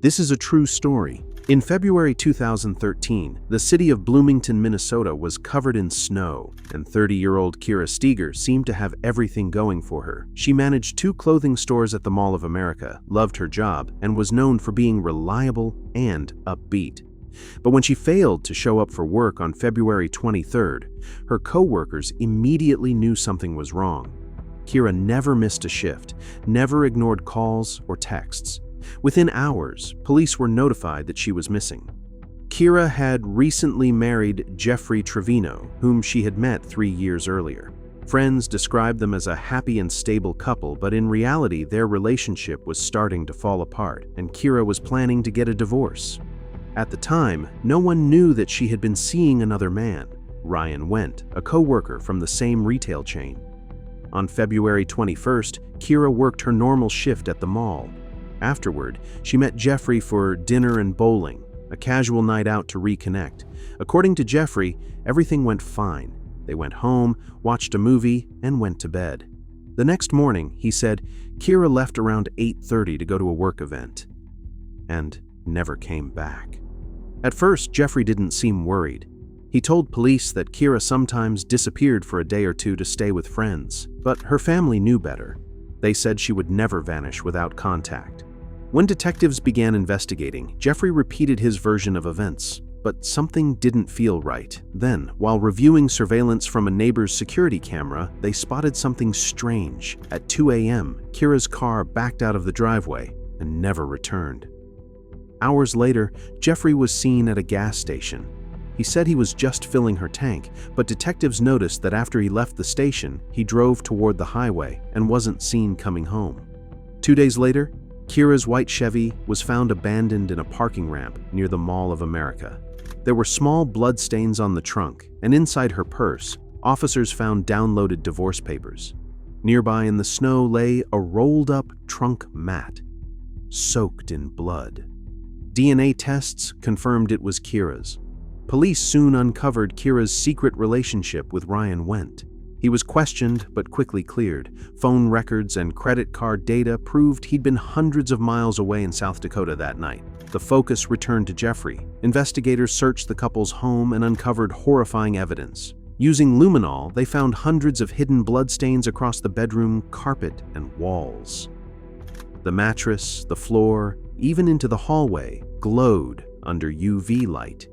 This is a true story. In February 2013, the city of Bloomington, Minnesota was covered in snow, and 30-year-old Kira Steger seemed to have everything going for her. She managed 2 clothing stores at the Mall of America, loved her job, and was known for being reliable and upbeat. But when she failed to show up for work on February 23rd, her co-workers immediately knew something was wrong. Kira never missed a shift, never ignored calls or texts. Within hours, police were notified that she was missing. Kira had recently married Jeffrey Trevino, whom she had met 3 years earlier. Friends described them as a happy and stable couple, but in reality, their relationship was starting to fall apart, and Kira was planning to get a divorce. At the time, no one knew that she had been seeing another man, Ryan Wendt, a co-worker from the same retail chain. On February 21st, Kira worked her normal shift at the mall. Afterward, she met Jeffrey for dinner and bowling, a casual night out to reconnect. According to Jeffrey, everything went fine. They went home, watched a movie, and went to bed. The next morning, he said, Kira left around 8:30 to go to a work event and never came back. At first, Jeffrey didn't seem worried. He told police that Kira sometimes disappeared for a day or two to stay with friends, but her family knew better. They said she would never vanish without contact. When detectives began investigating, Jeffrey repeated his version of events, but something didn't feel right. Then, while reviewing surveillance from a neighbor's security camera, they spotted something strange. At 2 a.m., Kira's car backed out of the driveway and never returned. Hours later, Jeffrey was seen at a gas station. He said he was just filling her tank, but detectives noticed that after he left the station, he drove toward the highway and wasn't seen coming home. 2 days later, Kira's white Chevy was found abandoned in a parking ramp near the Mall of America. There were small blood stains on the trunk, and inside her purse, officers found downloaded divorce papers. Nearby in the snow lay a rolled-up trunk mat, soaked in blood. DNA tests confirmed it was Kira's. Police soon uncovered Kira's secret relationship with Ryan Wendt. He was questioned but quickly cleared. Phone records and credit card data proved he'd been hundreds of miles away in South Dakota that night. The focus returned to Jeffrey. Investigators searched the couple's home and uncovered horrifying evidence. Using luminol, they found hundreds of hidden bloodstains across the bedroom carpet and walls. The mattress, the floor, even into the hallway, glowed under UV light.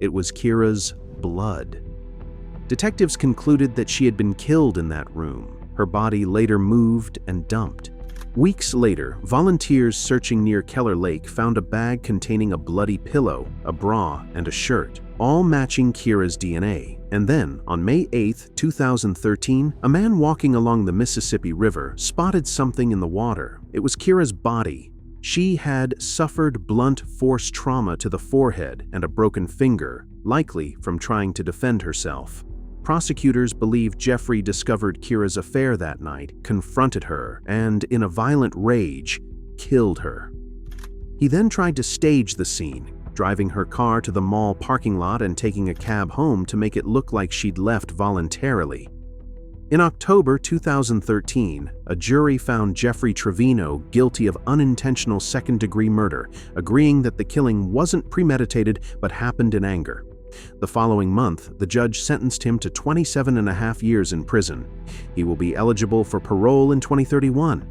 It was Kira's blood. Detectives concluded that she had been killed in that room. Her body later moved and dumped. Weeks later, volunteers searching near Keller Lake found a bag containing a bloody pillow, a bra, and a shirt, all matching Kira's DNA. And then, on May 8, 2013, a man walking along the Mississippi River spotted something in the water. It was Kira's body. She had suffered blunt force trauma to the forehead and a broken finger, likely from trying to defend herself. Prosecutors believe Jeffrey discovered Kira's affair that night, confronted her, and, in a violent rage, killed her. He then tried to stage the scene, driving her car to the mall parking lot and taking a cab home to make it look like she'd left voluntarily. In October 2013, a jury found Jeffrey Trevino guilty of unintentional second-degree murder, agreeing that the killing wasn't premeditated but happened in anger. The following month, the judge sentenced him to 27.5 years in prison. He will be eligible for parole in 2031.